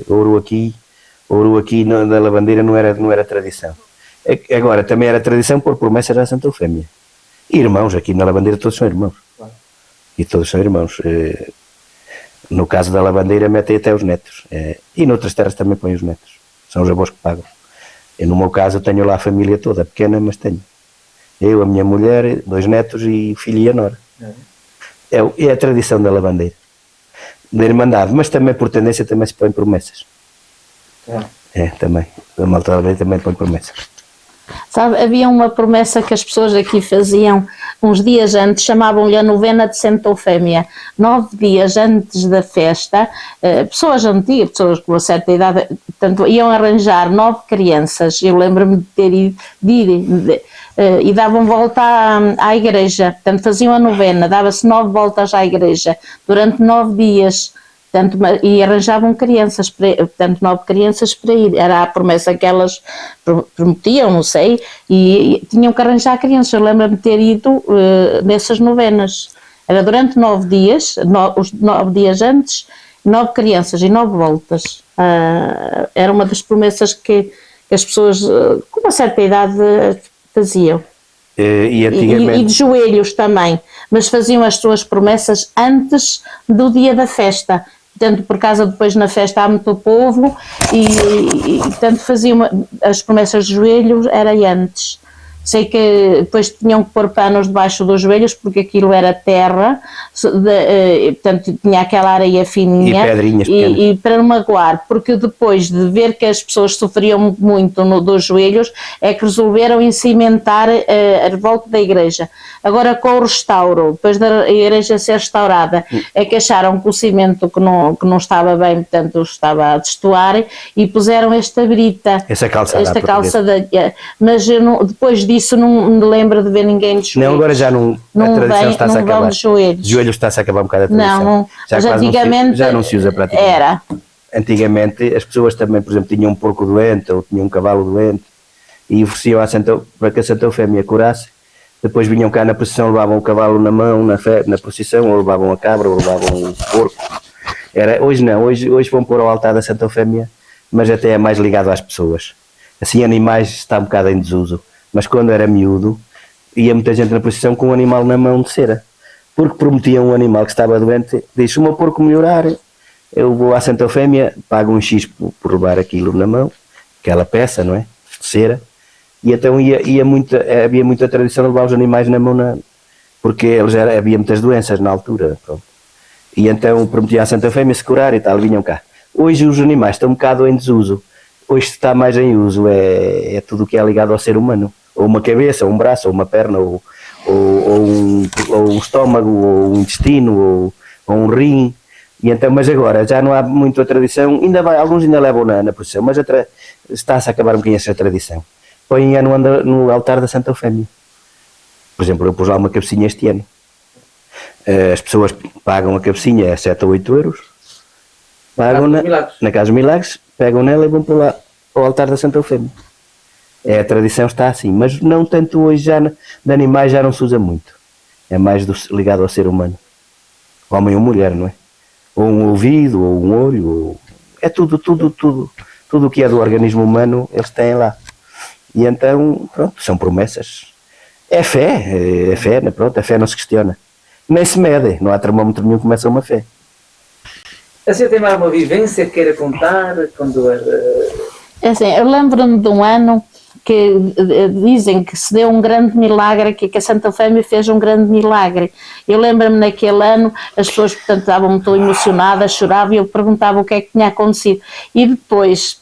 Ouro aqui na lavandeira não era tradição. Agora, também era tradição pôr promessas à Santa Eufémia. Irmãos, aqui na lavandeira todos são irmãos. Claro. E todos são irmãos. No caso da lavandeira metem até os netos. E noutras terras também põem os netos. São os avós que pagam. No meu caso tenho lá a família toda, pequena, mas tenho. Eu, a minha mulher, 2 netos e filho e a nora. É a tradição da lavandeira. Da irmandade, mas também por tendência também se põem promessas. Também. A malta da lavandeira também põe promessas. Sabe, havia uma promessa que as pessoas aqui faziam uns dias antes, chamavam-lhe a novena de Santa Eufémia. 9 dias antes da festa, pessoas antigas, pessoas com uma certa idade, portanto, iam arranjar 9 crianças. Eu lembro-me de ter ido e davam volta à igreja, portanto faziam a novena, dava-se 9 voltas à igreja durante 9 dias. Portanto, e arranjavam crianças, portanto 9 crianças para ir, era a promessa que elas prometiam, não sei, e tinham que arranjar crianças. Eu lembro-me de ter ido nessas novenas, era durante 9 dias, os 9 dias antes, 9 crianças e 9 voltas. Era uma das promessas que as pessoas com uma certa idade faziam. E de joelhos também, mas faziam as suas promessas antes do dia da festa, Portanto, por causa depois na festa há muito povo e portanto faziam as promessas de joelhos, era antes. Sei que depois tinham que pôr panos debaixo dos joelhos porque aquilo era terra, portanto tinha aquela areia fininha e pedrinhas e para não magoar, porque depois de ver que as pessoas sofriam muito dos joelhos é que resolveram cimentar a volta da igreja. Agora com o restauro, depois da igreja ser restaurada, é que acharam que o cimento que não estava bem, portanto estava a destoar e puseram esta brita, essa calçada, mas eu não, depois disso não me lembro de ver ninguém de joelhos. Não, agora já não, a tradição está-se a acabar. De joelhos está-se a acabar um bocado a tradição. Não, mas antigamente já não se usa praticamente. Era. Antigamente as pessoas também, por exemplo, tinham um porco doente ou tinham um cavalo doente e ofereciam para que a Santa Eufémia curasse. Depois vinham cá na procissão, levavam o cavalo na mão, na procissão, ou levavam a cabra, ou levavam o porco. Hoje não, hoje vão pôr ao altar da Santa Eufémia, mas até é mais ligado às pessoas. Assim, animais está um bocado em desuso. Mas quando era miúdo, ia muita gente na procissão com um animal na mão de cera, porque prometiam um animal que estava doente, disse, o meu porco melhorar, eu vou à Santa Eufémia, pago um X por levar aquilo na mão, aquela peça, não é, de cera, e então havia muita tradição de levar os animais na mão, porque havia muitas doenças na altura, pronto. E então prometiam à Santa Eufémia se curar e tal, vinham cá. Hoje os animais estão um bocado em desuso, hoje está mais em uso, é tudo o que é ligado ao ser humano. Ou uma cabeça, ou um braço, ou uma perna, ou um estômago, ou um intestino, ou um rim. E então, mas agora já não há muito a tradição, alguns ainda levam na procissão, mas está-se a acabar um bocadinho essa tradição. Põem no altar da Santa Eufémia. Por exemplo, eu pus lá uma cabecinha este ano. As pessoas pagam a cabecinha a 7 ou 8 euros, pagam na Casa dos Milagres, pegam nela e vão para lá ao altar da Santa Eufémia. A tradição está assim, mas não tanto hoje, já de animais já não se usa muito. É mais ligado ao ser humano. Homem ou mulher, não é? Ou um ouvido, ou um olho, é tudo o que é do organismo humano, eles têm lá. E então, pronto, são promessas. É fé, pronto, a fé não se questiona. Nem se mede, não há termómetro nenhum que começa uma fé. A senhora tem mais uma vivência que queira contar? Assim, eu lembro-me de um ano que dizem que se deu um grande milagre, que a Santa Eufémia fez um grande milagre. Eu lembro-me naquele ano, as pessoas, portanto, estavam muito emocionadas, choravam, e eu perguntava o que é que tinha acontecido. E depois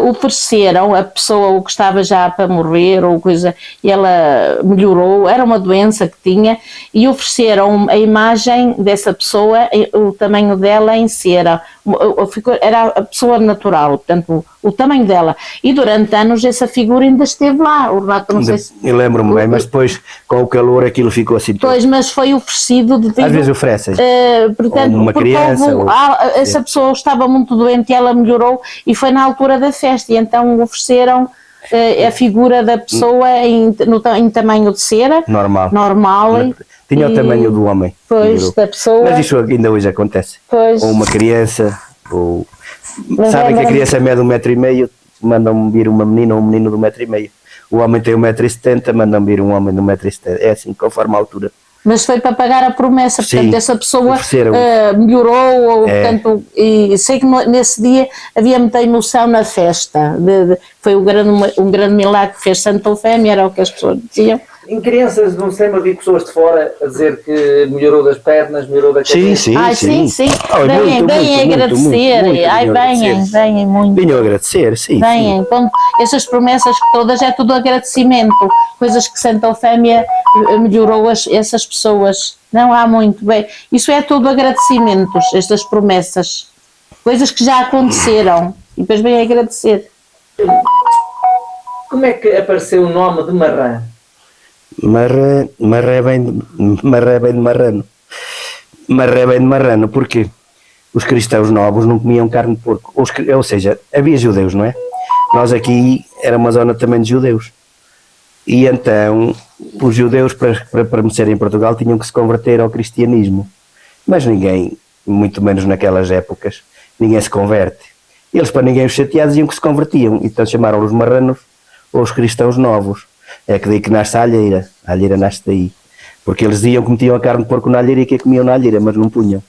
ofereceram a pessoa que estava já para morrer ou coisa, e ela melhorou, era uma doença que tinha, e ofereceram a imagem dessa pessoa, o tamanho dela em cera, era a pessoa natural, portanto o tamanho dela, e durante anos essa figura ainda esteve lá. O Renato, não sei se... Eu lembro-me bem, mas depois com o calor aquilo ficou assim todo. Pois, mas foi oferecido devido, às vezes oferecem portanto, uma criança essa pessoa estava muito doente e ela melhorou, e foi na altura da festa, e então ofereceram a figura da pessoa em tamanho de cera normal tinha o tamanho do homem, pois, da pessoa. Mas isso ainda hoje acontece, pois. Ou uma criança, ou sabem que a criança mede 1,5 m, mandam vir uma menina ou um menino de 1,5 m. O homem tem 1,70 m, mandam vir um homem de 1,70 m, é assim, conforme a altura. Mas foi para pagar a promessa, portanto, sim, essa pessoa melhorou, portanto, e sei que nesse dia havia muita emoção na festa, foi um grande milagre que fez Santa Eufémia, era o que as pessoas diziam. Em crianças não sempre havia pessoas de fora a dizer que melhorou das pernas, melhorou da cabeça. Sim. Vêm agradecer, vêm muito. Venham agradecer, sim. Vêm, essas promessas todas é tudo agradecimento, coisas que Santa Eufémia melhorou essas pessoas. Não há muito, bem, isso é tudo agradecimentos, estas promessas, coisas que já aconteceram, e depois vêm agradecer. Como é que apareceu o nome de Marrã? Marré vem de marrano. Marré vem de marrano, porque os cristãos novos não comiam carne de porco. Ou seja, havia judeus, não é? Nós aqui era uma zona também de judeus. E então, os judeus, para permanecerem em Portugal, tinham que se converter ao cristianismo. Mas ninguém, muito menos naquelas épocas, ninguém se converte. Eles, para ninguém os chatear, diziam que se convertiam. Então chamaram-os marranos ou os cristãos novos. É que daí que nasce a alheira nasce daí. Porque eles diziam que metiam a carne de porco na alheira e que a comiam na alheira, mas não punham.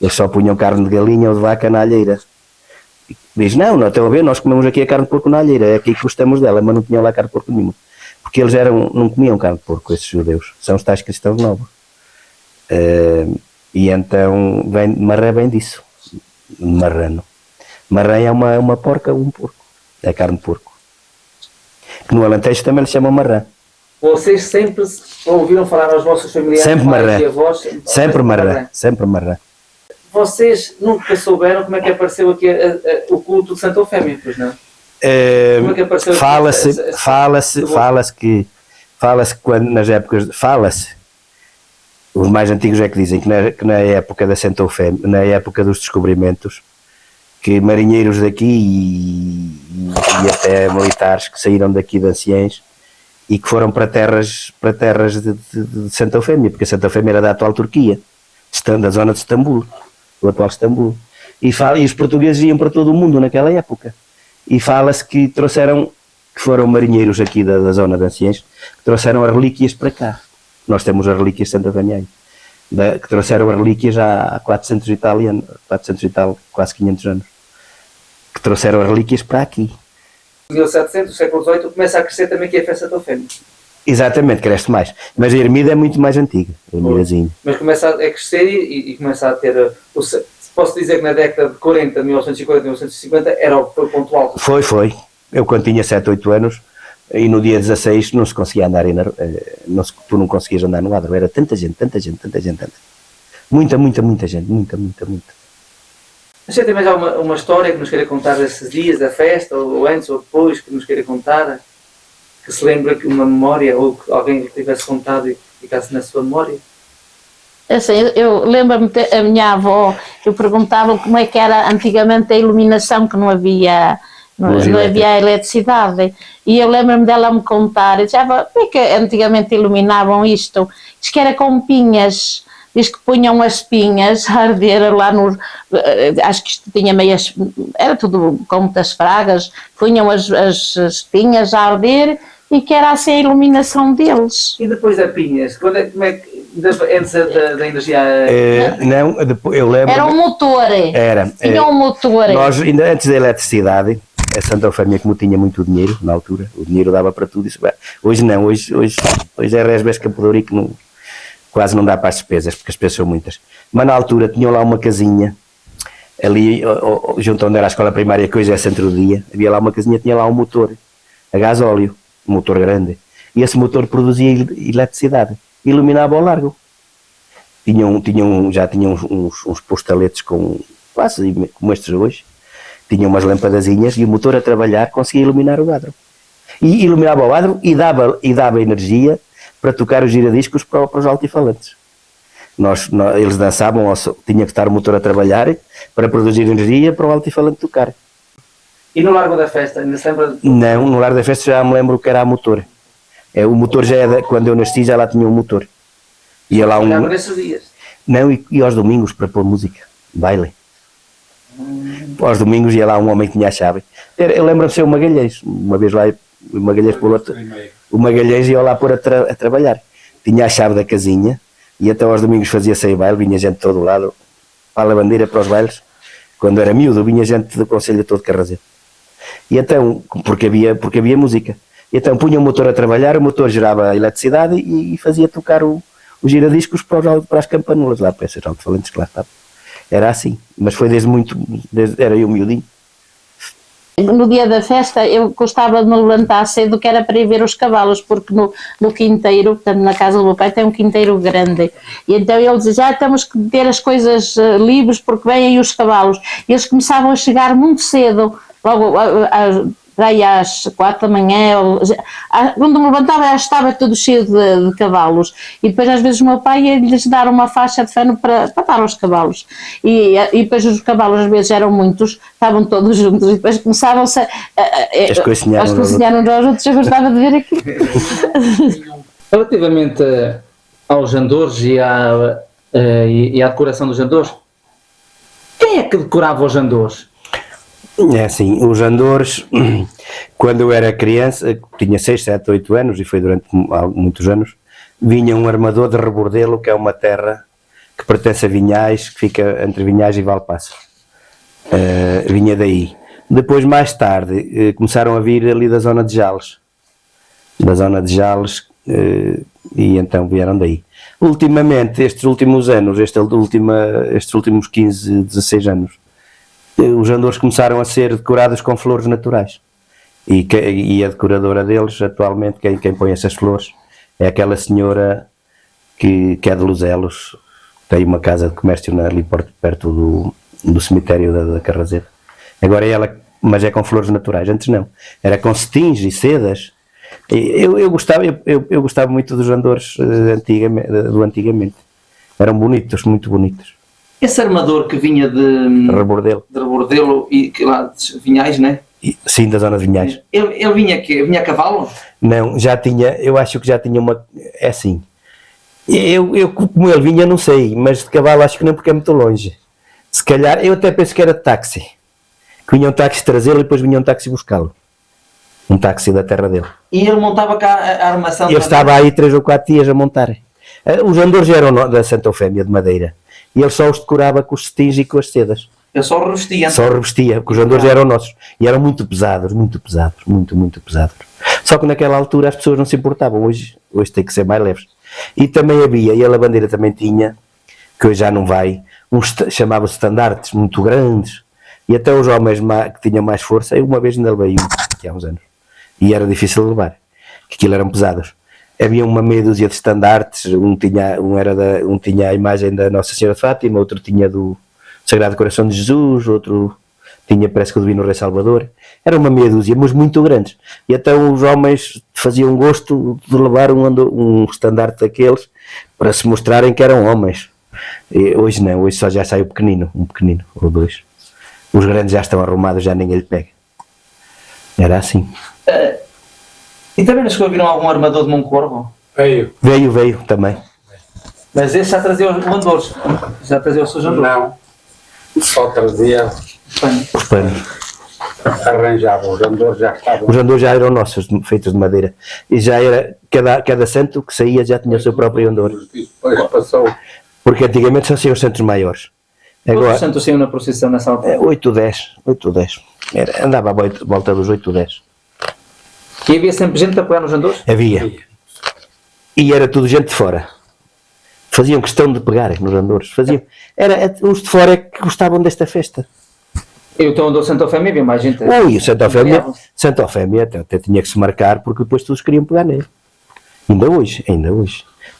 Eles só punham carne de galinha ou de vaca na alheira. Diz, não, estão a ver, nós comemos aqui a carne de porco na alheira, é aqui que gostamos dela, mas não tinham lá carne de porco nenhuma. Porque eles não comiam carne de porco, esses judeus, são os tais cristãos novos. E então, marré vem disso, marrano. Marré é uma porca ou um porco, é carne de porco. Que no Alentejo também lhe chamam marré. Vocês sempre ouviram falar aos vossos familiares, sempre marré, e avós? Sempre marré, sempre marré. Vocês nunca souberam como é que apareceu aqui o culto de Santa Eufémia, pois não? Como é que apareceu Fala-se que quando nas épocas, os mais antigos é que dizem que na época da Santa Eufémia, na época dos descobrimentos, que marinheiros daqui e até militares que saíram daqui de anciães e que foram para terras de Santa Eufémia, porque a Santa Eufémia era da atual Turquia, da zona de Istambul, do atual Istambul. E os portugueses iam para todo o mundo naquela época. E fala-se que foram marinheiros aqui da zona de anciães, que trouxeram as relíquias para cá. Nós temos as relíquias de Santa Eufémia, que trouxeram as relíquias há 400 e tal, quase 500 anos. Que trouxeram as relíquias para aqui. Em 1700, século XVIII, começa a crescer também aqui a festa da Eufémia. Exatamente, cresce mais. Mas a ermida é muito mais antiga, a ermidazinha. Mas começa a crescer e começa a ter... Posso dizer que na década de 40, 1940, 1950, foi o ponto alto. Foi. Eu quando tinha 7, 8 anos, e no dia 16 não se conseguia andar, tu não conseguias andar no Adro, era tanta gente. Muita gente. Você tem mais alguma história que nos queira contar desses dias da festa, ou antes ou depois, que nos queira contar? Que se lembra que uma memória, ou que alguém lhe tivesse contado e ficasse na sua memória? Assim, eu lembro-me a minha avó, eu perguntava como é que era antigamente a iluminação, que não havia eletricidade, e eu lembro-me dela me contar, eu dizia, como é que antigamente iluminavam isto? Diz que era com pinhas, diz que punham as pinhas a arder lá no... Acho que isto tinha meias... Era tudo com muitas fragas, punham as pinhas a arder e que era assim a iluminação deles. E depois da pinhas, como é que... Antes da energia... Não, eu lembro... Era um motor. Tinha um motor. Nós, ainda antes da eletricidade, a Santa Eufémia, como tinha muito dinheiro na altura, o dinheiro dava para tudo isso. Hoje não, hoje é resbes capodori que não, quase não dá para as despesas, porque as despesas são muitas. Mas na altura tinham lá uma casinha, ali junto onde era a escola primária, que hoje é centro do dia, havia lá uma casinha, tinha lá um motor a gás óleo, um motor grande, e esse motor produzia eletricidade, iluminava ao largo. Já tinham uns postaletes quase como estes hoje, tinham umas lampadazinhas e o motor a trabalhar conseguia iluminar o adro. E iluminava o adro e dava energia para tocar os giradiscos para os altifalantes. Eles dançavam, tinha que estar o motor a trabalhar para produzir energia para o altifalante tocar. E no Largo da Festa, ainda se lembra? Não, no Largo da Festa já me lembro que era a motor. O motor já é quando eu nasci já lá tinha um motor. Ia lá nesses dias? Não, e aos domingos para pôr música, baile. Aos domingos ia lá um homem que tinha a chave. Eu lembro-me de ser o Magalhães, uma vez lá, o Magalhães por outro. O Magalhães ia lá pôr a trabalhar. Tinha a chave da casinha e até aos domingos fazia-se aí baile, vinha gente de todo lado, para a bandeira, para os bailes. Quando era miúdo, vinha gente do concelho todo Carrazeiro. E então, porque havia música. E então punha o motor a trabalhar, o motor gerava eletricidade e fazia tocar os giradiscos para as campanulas lá, para esses alto-falantes que lá estavam. Era assim, mas foi desde era eu miudinho. No dia da festa eu gostava de me levantar cedo, que era para ir ver os cavalos, porque no quinteiro, portanto na casa do meu pai tem um quinteiro grande, e então ele dizia, temos que ter as coisas livres porque vêm aí os cavalos, e eles começavam a chegar muito cedo, logo aí às 4 da manhã, quando me levantava já estava tudo cheio de cavalos, e depois às vezes o meu pai ia-lhes dar uma faixa de feno para dar aos cavalos, e depois os cavalos às vezes eram muitos, estavam todos juntos, e depois começavam-se a cozinhar uns aos outros. Eu gostava de ver aquilo. Relativamente aos jandores e à decoração dos jandores, quem é que decorava os jandores? É assim, os jandores, quando eu era criança, tinha 6, 7, 8 anos, e foi durante muitos anos, vinha um armador de Rebordelo, que é uma terra que pertence a Vinhais, que fica entre Vinhais e Valpasso. Vinha daí. Depois, mais tarde, começaram a vir ali da zona de Jales. Da zona de Jales, e então vieram daí. Ultimamente, estes últimos anos, estes últimos 15, 16 anos, os andores começaram a ser decorados com flores naturais. E a decoradora deles, atualmente, quem põe essas flores, é aquela senhora que é de Luzelos, tem uma casa de comércio ali perto do cemitério da Carrazeira. Agora é ela, mas é com flores naturais, antes não. Era com cetins e sedas. Eu gostava muito dos andores do antigamente. Eram bonitos, muito bonitos. Esse armador que vinha de Rebordelo e que lá de Vinhais, né? Sim, da zona de Vinhais. Ele vinha a cavalo? Não, já tinha, eu acho que já tinha uma, é assim. Eu como ele vinha não sei, mas de cavalo acho que não, porque é muito longe. Se calhar, eu até penso que era de táxi. Que vinha um táxi trazê-lo e depois vinha um táxi buscá-lo. Um táxi da terra dele. E ele montava cá a armação? Eu estava aí 3 ou 4 dias a montar. Os andores eram da Santa Eufémia de Madeira. E ele só os decorava com os cetins e com as sedas. Ele só revestia? Só revestia, porque os andores eram nossos. E eram muito pesados, muito pesados. Só que naquela altura as pessoas não se importavam. Hoje tem que ser mais leves. E também havia, e a lavandeira também tinha, que hoje já não vai, chamava-se estandartes muito grandes. E até os homens que tinham mais força, eu uma vez ainda levei aqui há uns anos. E era difícil de levar, que aquilo eram pesados. Havia uma meia dúzia de estandartes, um tinha a imagem da Nossa Senhora de Fátima, outro tinha do Sagrado Coração de Jesus, outro tinha, parece que o Divino Rei Salvador. Era uma meia dúzia, mas muito grandes. E até os homens faziam gosto de levar um estandarte daqueles para se mostrarem que eram homens. E hoje não, hoje só já sai um pequenino ou 2. Os grandes já estão arrumados, já ninguém lhe pega. Era assim. E também nos viram algum armador de Moncorvo? Veio também. Mas esse já trazia os andores? Já trazia os seus andores? Não, só trazia os panos. Arranjava, os andores já estavam. Os andores já eram nossos, feitos de madeira. E já era, cada santo que saía já tinha o seu próprio andor. Depois passou. Porque antigamente só saíam os santos maiores. Quantos santos saíam na procissão nessa altura? 8, 10. Andava à volta dos 8, 10. E havia sempre gente a pegar nos andores? Havia. E era tudo gente de fora. Faziam questão de pegar nos andores. Os de fora é que gostavam desta festa. E o teu andor Santa Eufémia havia mais gente? Ui, o Santa Eufémia até tinha que se marcar porque depois todos queriam pegar nele. Ainda hoje.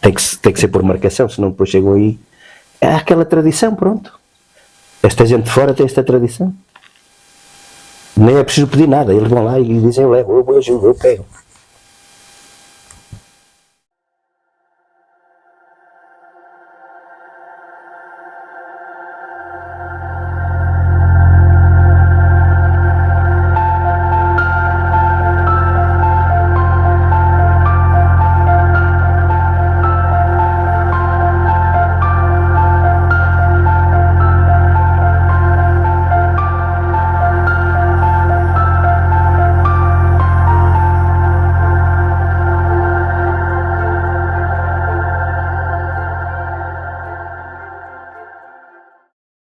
Tem que ser por marcação, senão depois chegam aí. É aquela tradição, pronto. Esta gente de fora tem esta tradição. Nem é preciso pedir nada, eles vão lá e dizem eu levo, eu ajudo, eu pego.